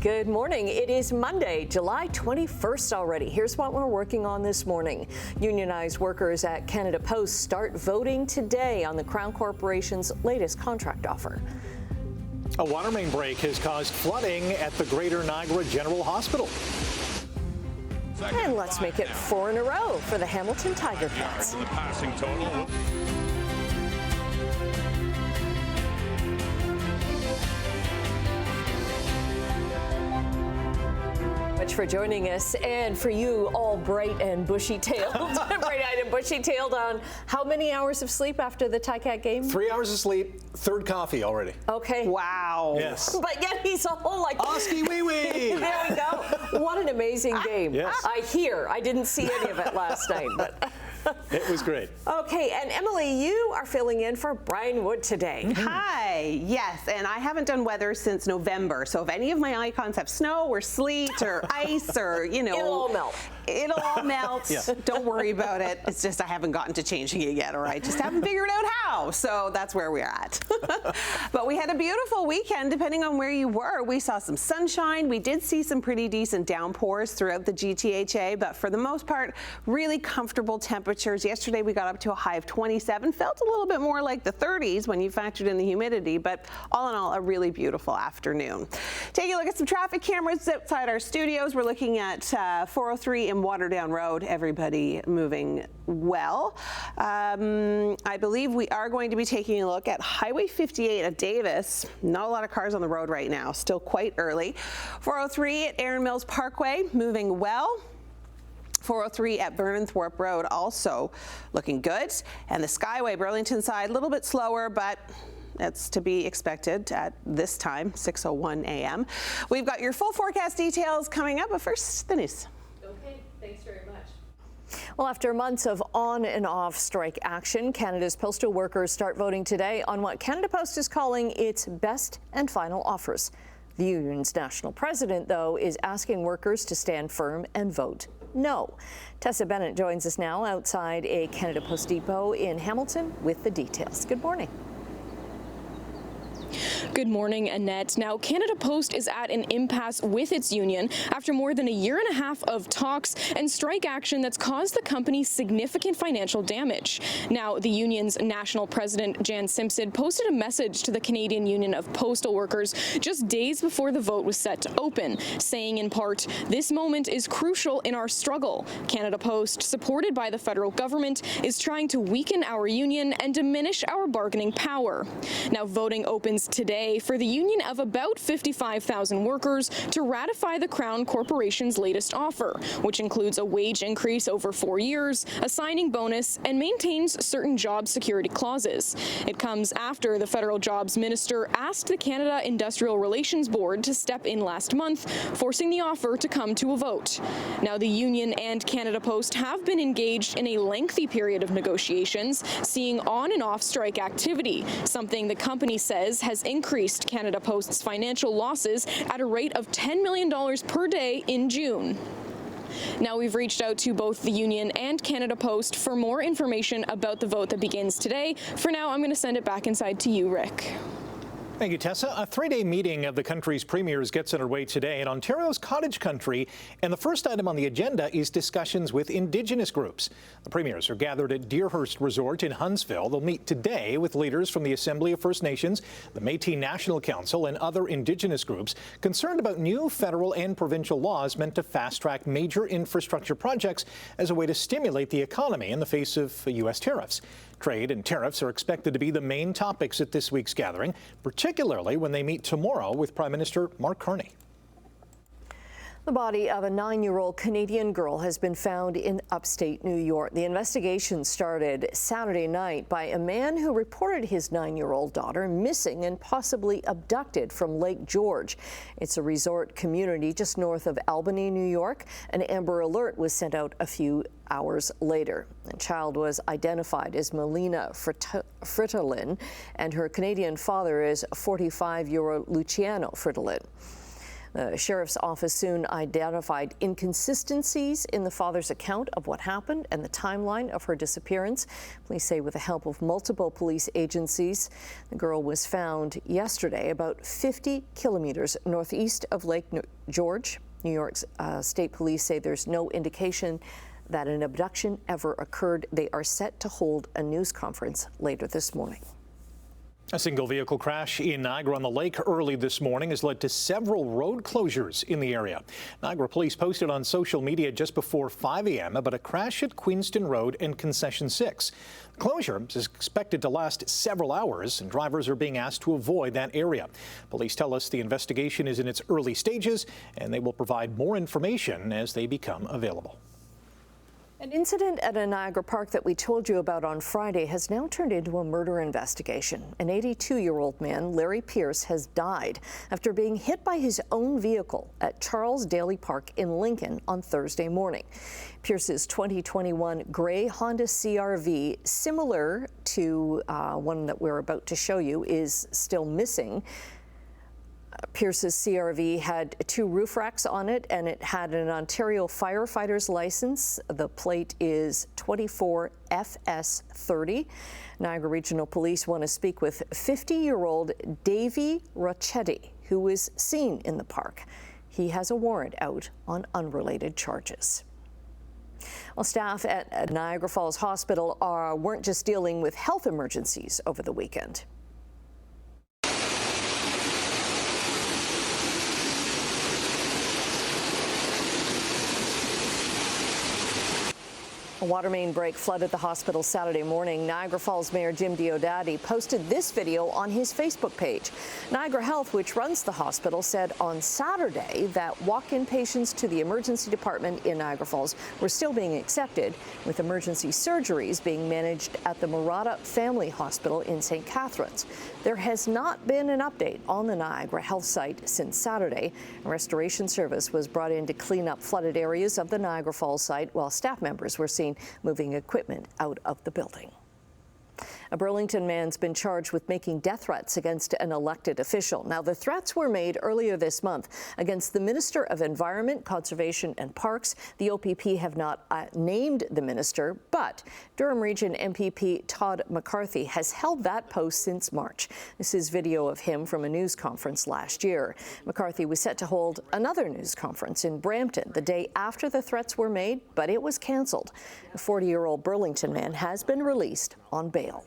Good morning. It is Monday, July 21st already. Here's what we're working on this morning. Unionized workers at Canada Post start voting today on the Crown Corporation's latest contract offer. A water main break has caused flooding at the Greater Niagara General Hospital. And let's make it 4 in a row for the Hamilton Tiger Cats. The passing total. Much for joining us, and for you all bright and bushy-tailed, bright-eyed and bushy-tailed on how many hours of sleep after the Ticat game? 3 hours of sleep, third coffee already. Okay. Wow. Yes. But yet he's all like, Oski wee wee. There we go. What an amazing game. Yes. I didn't see any of it last night, but It was great. okay, and Emily, you are filling in for Brian Wood today. Hi. Yes, and I haven't done weather since November, so if any of my icons have snow or sleet or ice or, It'll all melt. It'll all melt. Yeah. Don't worry about it. It's just I haven't gotten to changing it yet, or I just haven't figured out how. So that's where we're at. But we had a beautiful weekend, depending on where you were. We saw some sunshine. We did see some pretty decent downpours throughout the GTHA, but for the most part, really comfortable temperatures. Yesterday we got up to a high of 27. Felt a little bit more like the 30s when you factored in the humidity, but all in all, a really beautiful afternoon. Taking a look at some traffic cameras outside our studios. We're looking at 403 in Waterdown Road. Everybody moving well. I believe we are going to be taking a look at Highway 58 at Davis. Not a lot of cars on the road right now. Still quite early. 403 at Erin Mills Parkway moving well. 403 at Vernon Thorpe Road also looking good. And the Skyway Burlington side a little bit slower, but that's to be expected at this time, 6:01 a.m. We've got your full forecast details coming up, but first, the news. Okay, thanks very much. Well, after months of on and off strike action, Canada's postal workers start voting today on what Canada Post is calling its best and final offers. The union's national president, though, is asking workers to stand firm and vote no. Tessa Bennett joins us now outside a Canada Post depot in Hamilton with the details. Good morning. Good morning, Annette. Now, Canada Post is at an impasse with its union after more than a year and a half of talks and strike action that's caused the company significant financial damage. Now, the union's national president, Jan Simpson, posted a message to the Canadian Union of Postal Workers just days before the vote was set to open, saying in part, "This moment is crucial in our struggle. Canada Post, supported by the federal government, is trying to weaken our union and diminish our bargaining power." Now, voting opens today for the union of about 55,000 workers to ratify the Crown Corporation's latest offer, which includes a wage increase over 4 years, a signing bonus, and maintains certain job security clauses. It comes after the federal jobs minister asked the Canada Industrial Relations Board to step in last month, forcing the offer to come to a vote. Now, the union and Canada Post have been engaged in a lengthy period of negotiations, seeing on and off strike activity, something the company says has increased Canada Post's financial losses at a rate of $10 million per day in June. Now, we've reached out to both the union and Canada Post for more information about the vote that begins today. For now, I'm going to send it back inside to you, Rick. Thank you, Tessa. A 3-day meeting of the country's premiers gets underway today in Ontario's cottage country, and the first item on the agenda is discussions with Indigenous groups. The premiers are gathered at Deerhurst Resort in Huntsville. They'll meet today with leaders from the Assembly of First Nations, the Métis National Council, and other Indigenous groups concerned about new federal and provincial laws meant to fast-track major infrastructure projects as a way to stimulate the economy in the face of U.S. tariffs. Trade and tariffs are expected to be the main topics at this week's gathering, particularly when they meet tomorrow with Prime Minister Mark Carney. The body of a 9-year-old Canadian girl has been found in upstate New York. The investigation started Saturday night by a man who reported his 9-year-old daughter missing and possibly abducted from Lake George. It's a resort community just north of Albany, New York. An Amber Alert was sent out a few hours later. The child was identified as Melina Fritolin, and her Canadian father is 45-year-old Luciano Fritolin. The sheriff's office soon identified inconsistencies in the father's account of what happened and the timeline of her disappearance. Police say with the help of multiple police agencies, the girl was found yesterday about 50 kilometers northeast of Lake George. New York's state police say there's no indication that an abduction ever occurred. They are set to hold a news conference later this morning. A single vehicle crash in Niagara-on-the-Lake early this morning has led to several road closures in the area. Niagara police posted on social media just before 5 a.m. about a crash at Queenston Road and Concession 6. The closure is expected to last several hours, and drivers are being asked to avoid that area. Police tell us the investigation is in its early stages, and they will provide more information as they become available. An incident at a Niagara park that we told you about on Friday has now turned into a murder investigation. An 82-year-old man, Larry Pierce, has died after being hit by his own vehicle at Charles Daly Park in Lincoln on Thursday morning. Pierce's 2021 gray Honda CR-V, similar to one that we're about to show you, is still missing. Pierce's CR-V had 2 roof racks on it, and it had an Ontario firefighter's license. The plate is 24FS30. Niagara Regional Police want to speak with 50-year-old Davy Rocchetti, who was seen in the park. He has a warrant out on unrelated charges. Well, staff at Niagara Falls Hospital weren't just dealing with health emergencies over the weekend. A water main break flooded the hospital Saturday morning. Niagara Falls Mayor Jim Diodati posted this video on his Facebook page. Niagara Health, which runs the hospital, said on Saturday that walk-in patients to the emergency department in Niagara Falls were still being accepted, with emergency surgeries being managed at the Murata Family Hospital in St. Catharines. There has not been an update on the Niagara Health site since Saturday. A restoration service was brought in to clean up flooded areas of the Niagara Falls site, while staff members were seen moving equipment out of the building. A Burlington man's been charged with making death threats against an elected official. Now, the threats were made earlier this month against the Minister of Environment, Conservation and Parks. The OPP have not named the minister, but Durham Region MPP Todd McCarthy has held that post since March. This is video of him from a news conference last year. McCarthy was set to hold another news conference in Brampton the day after the threats were made, but it was canceled. A 40-year-old Burlington man has been released on bail.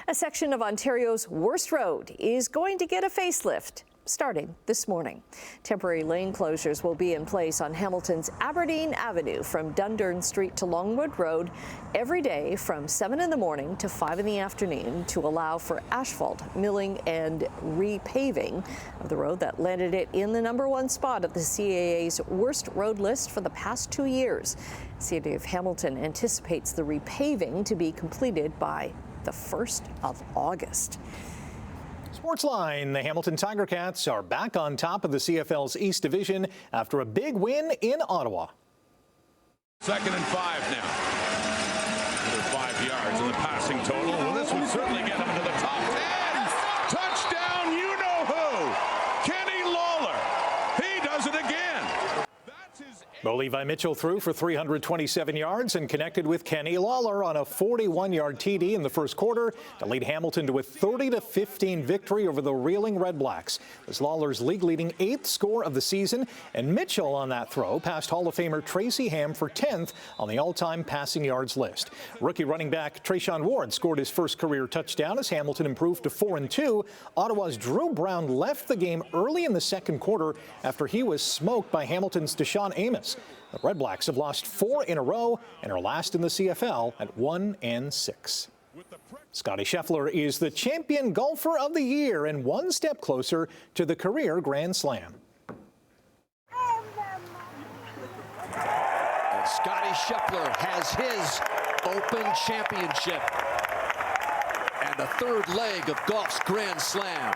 A section of Ontario's worst road is going to get a facelift starting this morning. Temporary lane closures will be in place on Hamilton's Aberdeen Avenue from Dundurn Street to Longwood Road every day from 7 in the morning to 5 in the afternoon to allow for asphalt milling and repaving of the road that landed it in the #1 spot of the CAA's worst road list for the past 2 years. The City of Hamilton anticipates the repaving to be completed by the 1st of August. Sportsline, the Hamilton Tiger Cats are back on top of the CFL's East Division after a big win in Ottawa. 2nd and 5 now. Another 5 yards in the passing total. Well, this would certainly get them into the top 10. Touchdown, you know who. Kenny Lawler. He does it again. Bo Levi Mitchell threw for 327 yards and connected with Kenny Lawler on a 41-yard TD in the first quarter to lead Hamilton to a 30-15 victory over the reeling Red Blacks. It was Lawler's league-leading 8th score of the season, and Mitchell on that throw passed Hall of Famer Tracy Ham for 10th on the all-time passing yards list. Rookie running back Trayshawn Ward scored his first career touchdown as Hamilton improved to 4-2. Ottawa's Drew Brown left the game early in the second quarter after he was smoked by Hamilton's Deshaun Amos. The Red Blacks have lost 4 in a row and are last in the CFL at 1-6. Scotty Scheffler is the champion golfer of the year and one step closer to the career Grand Slam. And Scotty Scheffler has his Open Championship and the 3rd leg of golf's Grand Slam.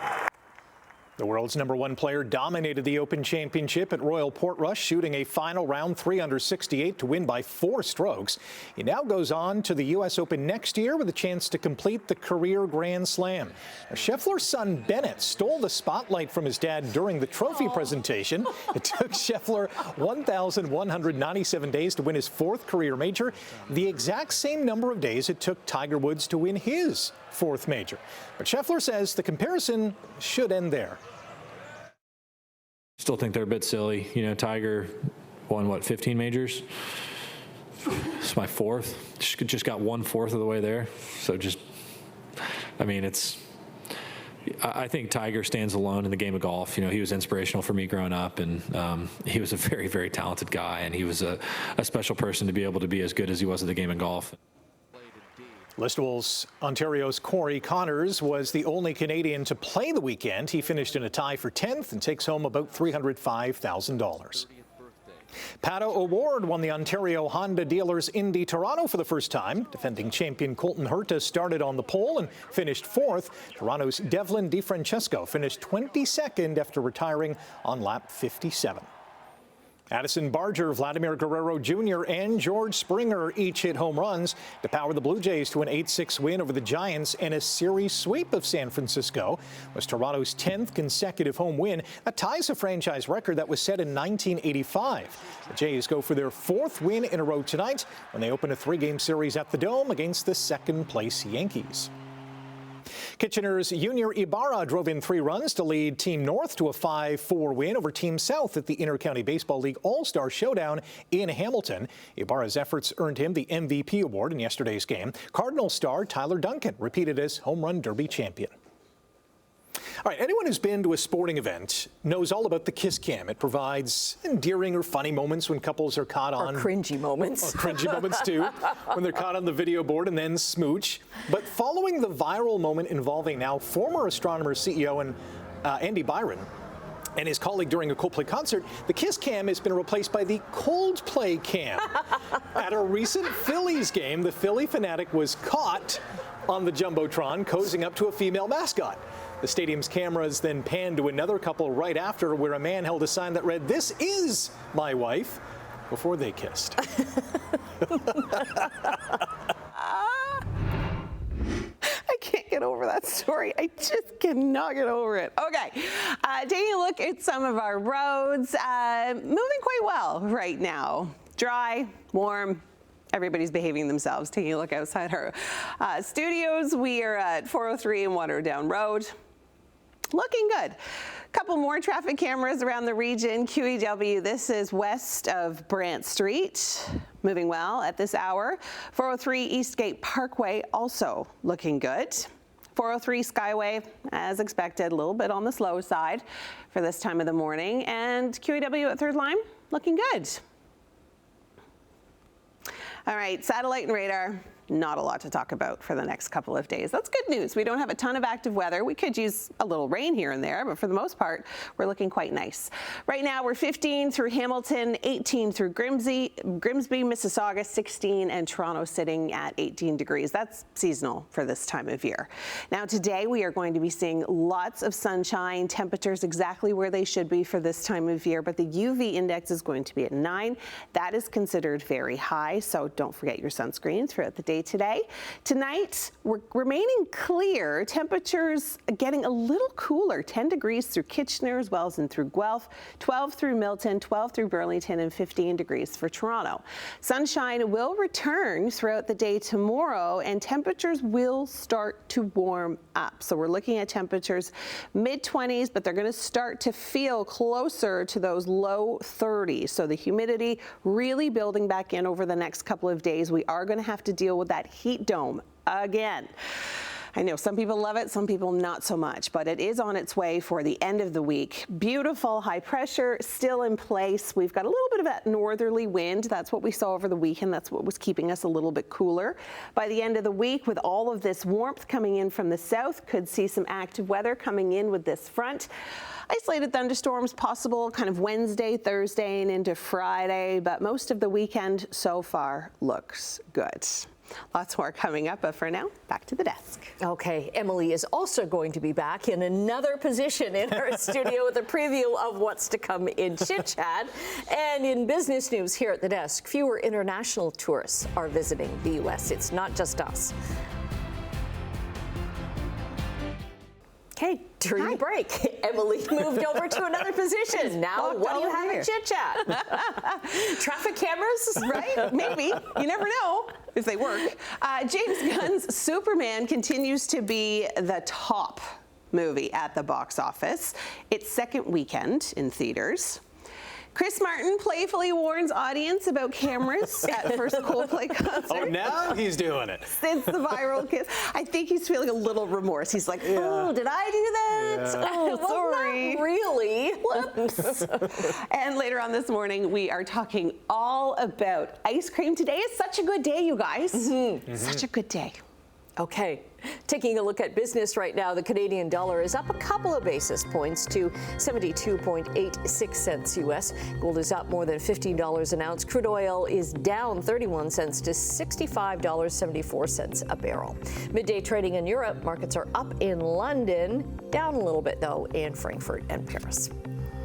The world's #1 player dominated the Open Championship at Royal Portrush, shooting a final round 3 under 68 to win by 4 strokes. He now goes on to the U.S. Open next year with a chance to complete the career Grand Slam. Scheffler's son Bennett stole the spotlight from his dad during the trophy presentation. It took Scheffler 1,197 days to win his 4th career major, the exact same number of days it took Tiger Woods to win his 4th major. But Scheffler says the comparison should end there. Still think they're a bit silly. You know, Tiger won, 15 majors? It's my 4th. Just got 1/4 of the way there. So I think Tiger stands alone in the game of golf. You know, he was inspirational for me growing up, and he was a very, very talented guy, and he was a special person to be able to be as good as he was at the game of golf. Listowel's Ontario's Corey Connors was the only Canadian to play the weekend. He finished in a tie for 10th and takes home about $305,000. Pato O'Ward won the Ontario Honda Dealers Indy Toronto for the first time. Defending champion Colton Herta started on the pole and finished 4th. Toronto's Devlin DiFrancesco finished 22nd after retiring on lap 57. Addison Barger, Vladimir Guerrero Jr. and George Springer each hit home runs to power the Blue Jays to an 8-6 win over the Giants and a series sweep of San Francisco. It was Toronto's 10th consecutive home win. That ties a franchise record that was set in 1985. The Jays go for their 4th win in a row tonight when they open a 3-game series at the Dome against the 2nd-place Yankees. Kitchener's Junior Ibarra drove in 3 runs to lead Team North to a 5-4 win over Team South at the Intercounty Baseball League All-Star Showdown in Hamilton. Ibarra's efforts earned him the MVP award in yesterday's game. Cardinal star Tyler Duncan repeated as Home Run Derby champion. All right, anyone who's been to a sporting event knows all about the kiss cam. It provides endearing or funny moments when couples are caught on. Or cringy moments. Or cringy moments, too, when they're caught on the video board and then smooch. But following the viral moment involving now former astronomer CEO and Andy Byron and his colleague during a Coldplay concert, the kiss cam has been replaced by the Coldplay cam. At a recent Phillies game, the Philly fanatic was caught on the Jumbotron cozying up to a female mascot. The stadium's cameras then panned to another couple right after, where a man held a sign that read, "This is my wife," before they kissed. I can't get over that story. I just cannot get over it. Okay, taking a look at some of our roads, moving quite well right now. Dry, warm. Everybody's behaving themselves. Taking a look outside our studios, we are at 403 and Waterdown Road. Looking good. Couple more traffic cameras around the region. QEW, this is west of Brant Street. Moving well at this hour. 403 Eastgate Parkway also looking good. 403 Skyway, as expected, a little bit on the slow side for this time of the morning. And QEW at Third Line, looking good. All right, satellite and radar, not a lot to talk about for the next couple of days. That's good news. We don't have a ton of active weather. We could use a little rain here and there, but for the most part, we're looking quite nice. Right now, we're 15 through Hamilton, 18 through Grimsby, Mississauga, 16, and Toronto sitting at 18 degrees. That's seasonal for this time of year. Now, today, we are going to be seeing lots of sunshine, temperatures exactly where they should be for this time of year, but the UV index is going to be at 9. That is considered very high, so don't forget your sunscreens throughout the day today. Tonight, we're remaining clear. Temperatures getting a little cooler, 10 degrees through Kitchener as well as in through Guelph, 12 through Milton, 12 through Burlington, and 15 degrees for Toronto. Sunshine will return throughout the day tomorrow, and temperatures will start to warm up. So we're looking at temperatures mid-20s, but they're going to start to feel closer to those low 30s. So the humidity really building back in over the next couple of days. We are going to have to deal with that heat dome again. I know some people love it, some people not so much, but it is on its way for the end of the week. Beautiful high pressure still in place. We've got a little bit of that northerly wind. That's what we saw over the weekend. That's what was keeping us a little bit cooler. By the end of the week, with all of this warmth coming in from the south, could see some active weather coming in with this front. Isolated thunderstorms possible kind of Wednesday, Thursday, and into Friday, but most of the weekend so far looks good. Lots more coming up, but for now, back to the desk. Okay, Emily is also going to be back in another position in our studio with a preview of what's to come in Chit Chat. And in business news here at the desk, fewer international tourists are visiting the U.S. It's not just us. Okay, during the break, Emily moved over to another position. Now, what do you have in Chit Chat? Traffic cameras? Right? Maybe. You never know if they work. James Gunn's Superman continues to be the top movie at the box office. Its second weekend in theaters. Chris Martin playfully warns audience about cameras at first Coldplay concert. Oh, now he's doing it. Since the viral kiss. I think he's feeling a little remorse. He's like, oh, did I do that? Yeah. Oh, sorry. Not really. Whoops. And later on this morning, we are talking all about ice cream. Today is such a good day, you guys. Such a good day. Okay, taking a look at business right now, the Canadian dollar is up a couple of basis points to 72.86 cents U.S. Gold is up more than $15 an ounce. Crude oil is down 31 cents to $65.74 a barrel. Midday trading in Europe, markets are up in London, down a little bit though in Frankfurt and Paris.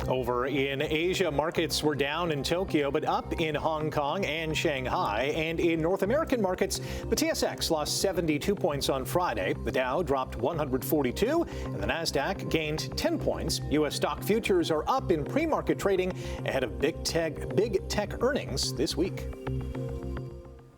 Over in Asia, markets were down in Tokyo, but up in Hong Kong and Shanghai. And in North American markets, the TSX lost 72 points on Friday. The Dow dropped 142, and the Nasdaq gained 10 points. U.S. stock futures are up in pre-market trading ahead of big tech earnings this week.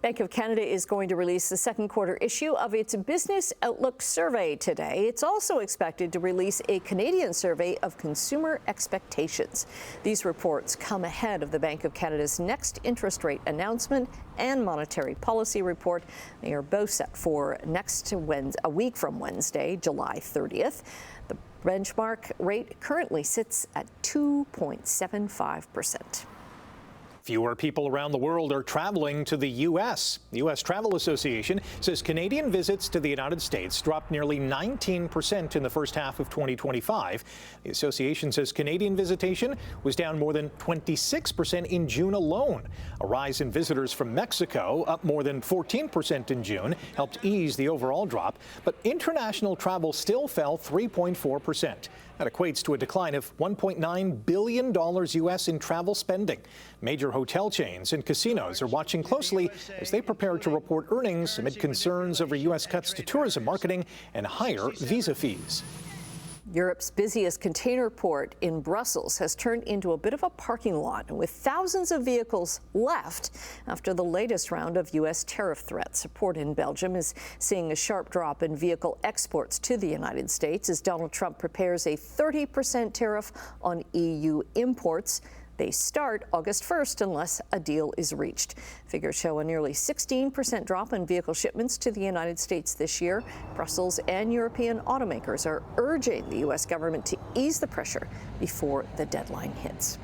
Bank of Canada is going to release the second quarter issue of its Business Outlook survey today. It's also expected to release a Canadian survey of consumer expectations. These reports come ahead of the Bank of Canada's next interest rate announcement and monetary policy report. They are both set for a week from Wednesday, July 30th. The benchmark rate currently sits at 2.75%. Fewer people around the world are traveling to the U.S. The U.S. Travel Association says Canadian visits to the United States dropped nearly 19% in the first half of 2025. The association says Canadian visitation was down more than 26% in June alone. A rise in visitors from Mexico, up more than 14% in June, helped ease the overall drop, but international travel still fell 3.4%. That equates to a decline of $1.9 billion U.S. in travel spending. Major hotel chains and casinos are watching closely as they prepare to report earnings amid concerns over U.S. cuts to tourism marketing and higher visa fees. Europe's busiest container port in Brussels has turned into a bit of a parking lot, with thousands of vehicles left after the latest round of U.S. tariff threats. A port in Belgium is seeing a sharp drop in vehicle exports to the United States as Donald Trump prepares a 30% tariff on EU imports. They start August 1st unless a deal is reached. Figures show a nearly 16% drop in vehicle shipments to the United States this year. Brussels and European automakers are urging the U.S. government to ease the pressure before the deadline hits.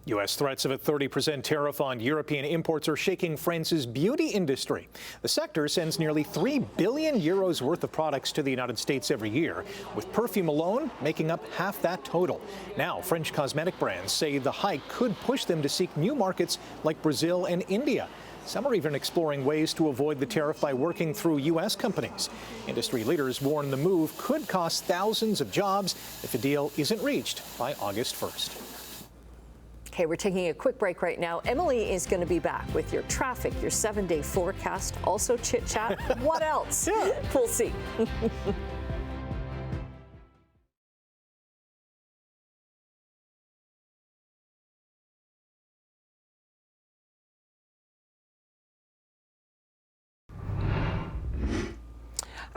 U.S. threats of a 30% tariff on European imports are shaking France's beauty industry. The sector sends nearly 3 billion euros worth of products to the United States every year, with perfume alone making up half that total. Now, French cosmetic brands say the hike could push them to seek new markets like Brazil and India. Some are even exploring ways to avoid the tariff by working through U.S. companies. Industry leaders warn the move could cost thousands of jobs if a deal isn't reached by August 1st. Okay, we're taking a quick break right now. Emily is going to be back with your traffic, your 7-day forecast, also Chit Chat. What else? We'll see.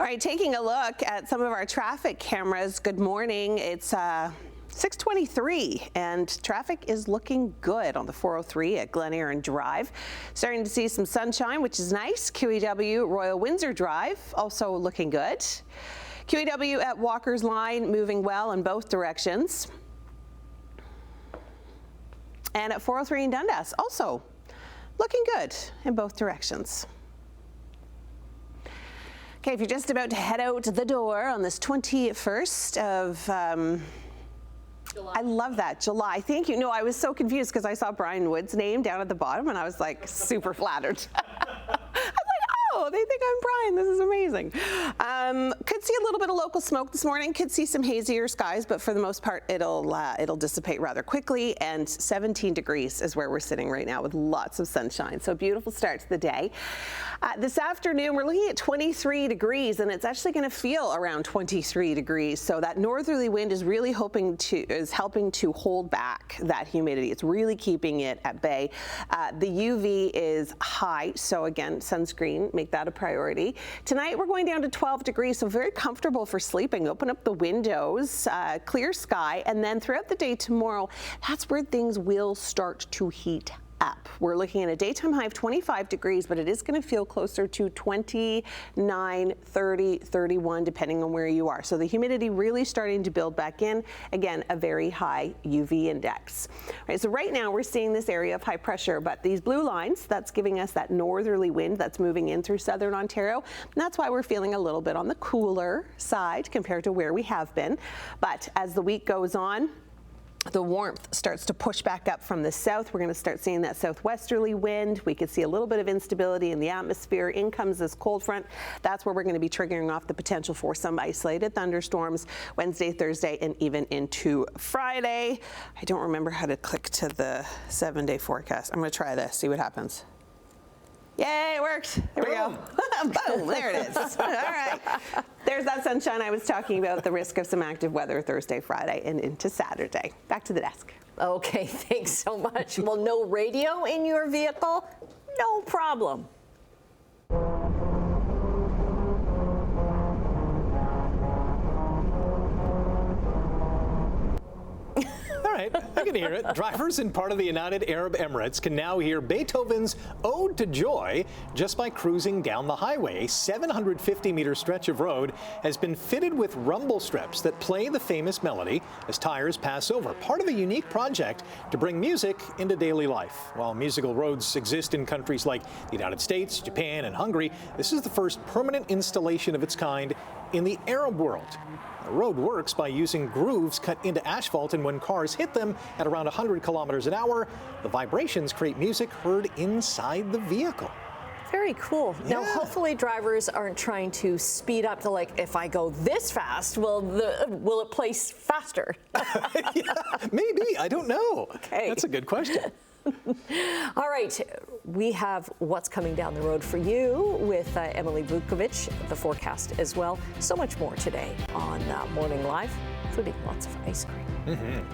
All right, taking a look at some of our traffic cameras. Good morning. It's 6:23 and traffic is looking good on the 403 at Glen Erin Drive. Starting to see some sunshine, which is nice. QEW Royal Windsor Drive also looking good. QEW at Walker's Line moving well in both directions. And at 403 in Dundas also looking good in both directions. Okay, if you're just about to head out the door on this 21st of July. I love that, July. Thank you. No, I was so confused because I saw Brian Wood's name down at the bottom and I was like super flattered. I was like, know. They think I'm Brian. This is amazing. Could see a little bit of local smoke this morning. Could see some hazier skies, but for the most part, it'll dissipate rather quickly. And 17 degrees is where we're sitting right now with lots of sunshine. So beautiful start to the day. This afternoon, we're looking at 23 degrees, and it's actually going to feel around 23 degrees. So that northerly wind is really helping to hold back that humidity. It's really keeping it at bay. The UV is high, so again, sunscreen, make that a priority. Tonight we're going down to 12 degrees, so very comfortable for sleeping. Open up the windows, clear sky, and then throughout the day tomorrow, that's where things will start to heat up. We're looking at a daytime high of 25 degrees, but it is going to feel closer to 29, 30, 31, depending on where you are. So the humidity really starting to build back in. Again, a very high UV index. All right, so right now we're seeing this area of high pressure, but these blue lines, that's giving us that northerly wind that's moving in through southern Ontario. And that's why we're feeling a little bit on the cooler side compared to where we have been. But as the week goes on, the warmth starts to push back up from the south. We're going to start seeing that southwesterly wind. We could see a little bit of instability in the atmosphere. In comes this cold front. That's where we're going to be triggering off the potential for some isolated thunderstorms Wednesday, Thursday, and even into Friday. I don't remember how to click to the 7-day forecast. I'm going to try this, see what happens. Yay, it worked. There we go. Boom, there it is. All right. There's that sunshine I was talking about, the risk of some active weather Thursday, Friday, and into Saturday. Back to the desk. Okay, thanks so much. Well, no radio in your vehicle? No problem. All right, I can hear it. Drivers in part of the United Arab Emirates can now hear Beethoven's Ode to Joy just by cruising down the highway. A 750-meter stretch of road has been fitted with rumble strips that play the famous melody as tires pass over. Part of a unique project to bring music into daily life. While musical roads exist in countries like the United States, Japan, and Hungary, this is the first permanent installation of its kind in the Arab world. The road works by using grooves cut into asphalt, and when cars hit them at around 100 kilometers an hour, the vibrations create music heard inside the vehicle. Very cool. Yeah. Now, hopefully drivers aren't trying to speed up to, like, if I go this fast, will it play faster? Yeah, maybe. I don't know. Okay. That's a good question. All right, we have what's coming down the road for you with Emily Vukovic, the forecast as well. So much more today on Morning Live, including lots of ice cream.